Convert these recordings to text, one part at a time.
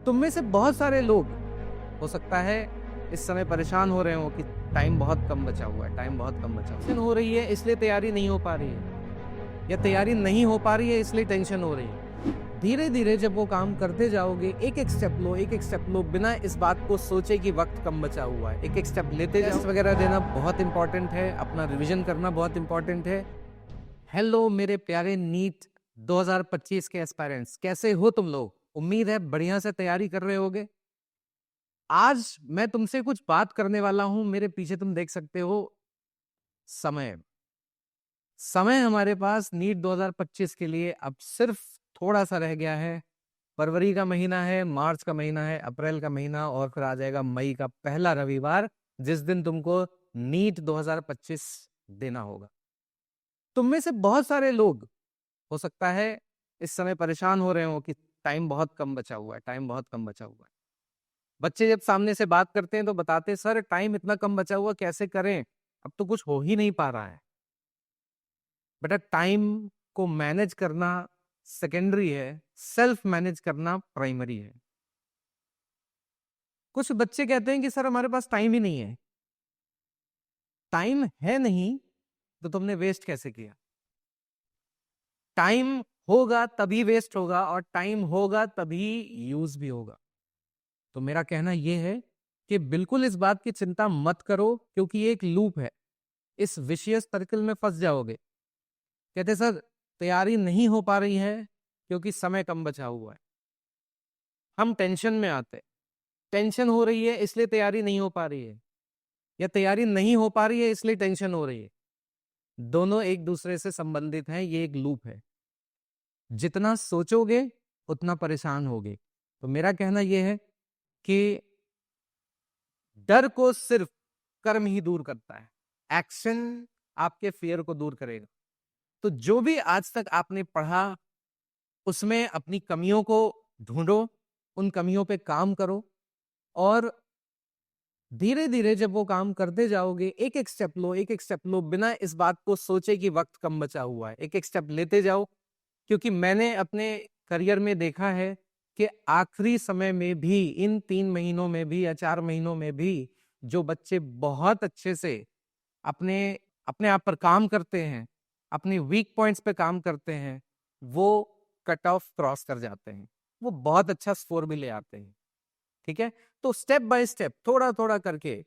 तुम में से बहुत सारे लोग हो सकता है इस समय परेशान हो रहे हो कि टाइम बहुत कम बचा हुआ है, टाइम बहुत कम बचा हुआ है। टेंशन हो रही है इसलिए तैयारी नहीं हो पा रही है, या तैयारी नहीं हो पा रही है इसलिए टेंशन हो रही है। धीरे धीरे जब वो काम करते जाओगे, एक एक स्टेप लो, एक एक स्टेप लो, बिना इस बात को सोचे कि वक्त कम बचा हुआ है, एक एक स्टेप लेते जाओ। टेस्ट वगैरह देना बहुत इंपॉर्टेंट है, अपना रिवीजन करना बहुत इंपॉर्टेंट है। हेलो मेरे प्यारे नीट 2025 के एस्पायरेंट्स, कैसे हो तुम लोग? उम्मीद है बढ़िया से तैयारी कर रहे होगे। आज मैं तुमसे कुछ बात करने वाला हूं। मेरे पीछे तुम देख सकते हो समय। समय हमारे पास नीट 2025 के लिए अब सिर्फ थोड़ा सा रह गया है। फरवरी का महीना है, मार्च का महीना है, अप्रैल का महीना, और फिर आ जाएगा मई का पहला रविवार, जिस दिन तुमको नीट 2025 देना होगा। तुम में से बहुत सारे लोग हो सकता है इस समय परेशान हो रहे हो कि टाइम बहुत कम बचा हुआ है, टाइम बहुत कम बचा हुआ है। बच्चे जब सामने से बात करते हैं तो बताते हैं, सर टाइम इतना कम बचा हुआ कैसे करें, अब तो कुछ हो ही नहीं पा रहा है। बेटा, टाइम को मैनेज करना सेकेंडरी है, सेल्फ मैनेज करना प्राइमरी है। कुछ बच्चे कहते हैं कि सर हमारे पास टाइम ही नहीं है। टाइम है नहीं तो तुमने वेस्ट कैसे किया? टाइम होगा तभी वेस्ट होगा, और टाइम होगा तभी यूज भी होगा। तो मेरा कहना यह है कि बिल्कुल इस बात की चिंता मत करो, क्योंकि ये एक लूप है। इस विशेष सर्कल में फंस जाओगे। कहते सर तैयारी नहीं हो पा रही है क्योंकि समय कम बचा हुआ है। हम टेंशन में आते, टेंशन हो रही है इसलिए तैयारी नहीं हो पा रही है, या तैयारी नहीं हो पा रही है इसलिए टेंशन हो रही है। दोनों एक दूसरे से संबंधित हैं, ये एक लूप है। जितना सोचोगे उतना परेशान होगे। तो मेरा कहना यह है कि डर को सिर्फ कर्म ही दूर करता है, एक्शन आपके फियर को दूर करेगा। तो जो भी आज तक आपने पढ़ा उसमें अपनी कमियों को ढूंढो, उन कमियों पे काम करो, और धीरे धीरे जब वो काम करते जाओगे, एक एक स्टेप लो, एक एक स्टेप लो, बिना इस बात को सोचे कि वक्त कम बचा हुआ है, एक एक स्टेप लेते जाओ। क्योंकि मैंने अपने करियर में देखा है कि आखिरी समय में भी, इन 3 महीनों में भी या 4 महीनों में भी, जो बच्चे बहुत अच्छे से अपने अपने आप पर काम करते हैं, अपने वीक पॉइंट्स पे काम करते हैं, वो कट ऑफ क्रॉस कर जाते हैं, वो बहुत अच्छा स्कोर भी ले आते हैं। ठीक है, तो स्टेप बाय स्टेप, थोड़ा थोड़ा करके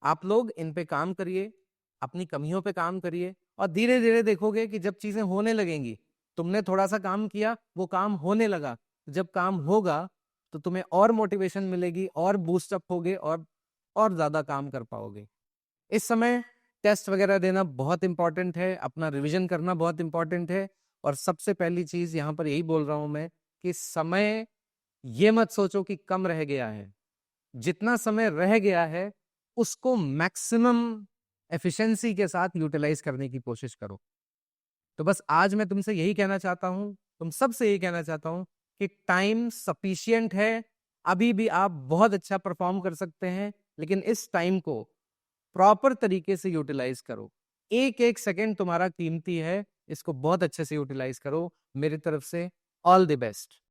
आप लोग इन पे काम करिए, अपनी कमियों पे काम करिए, और धीरे धीरे देखोगे कि जब चीजें होने लगेंगी, तुमने थोड़ा सा काम किया, वो काम होने लगा, जब काम होगा तो तुम्हें और मोटिवेशन मिलेगी, और बूस्टअप होगे, और ज्यादा काम कर पाओगे। इस समय टेस्ट वगैरह देना बहुत इंपॉर्टेंट है, अपना रिवीजन करना बहुत इंपॉर्टेंट है। और सबसे पहली चीज यहां पर यही बोल रहा हूं मैं कि समय, ये मत सोचो कि कम रह गया है। जितना समय रह गया है उसको मैक्सिमम एफिशिएंसी के साथ यूटिलाइज करने की कोशिश करो। तो बस आज मैं तुमसे यही कहना चाहता हूं, तुम सबसे यही कहना चाहता हूं कि टाइम सफिशिएंट है। अभी भी आप बहुत अच्छा परफॉर्म कर सकते हैं, लेकिन इस टाइम को प्रॉपर तरीके से यूटिलाइज करो। एक एक सेकंड तुम्हारा कीमती है, इसको बहुत अच्छे से यूटिलाइज करो। मेरी तरफ से ऑल द बेस्ट।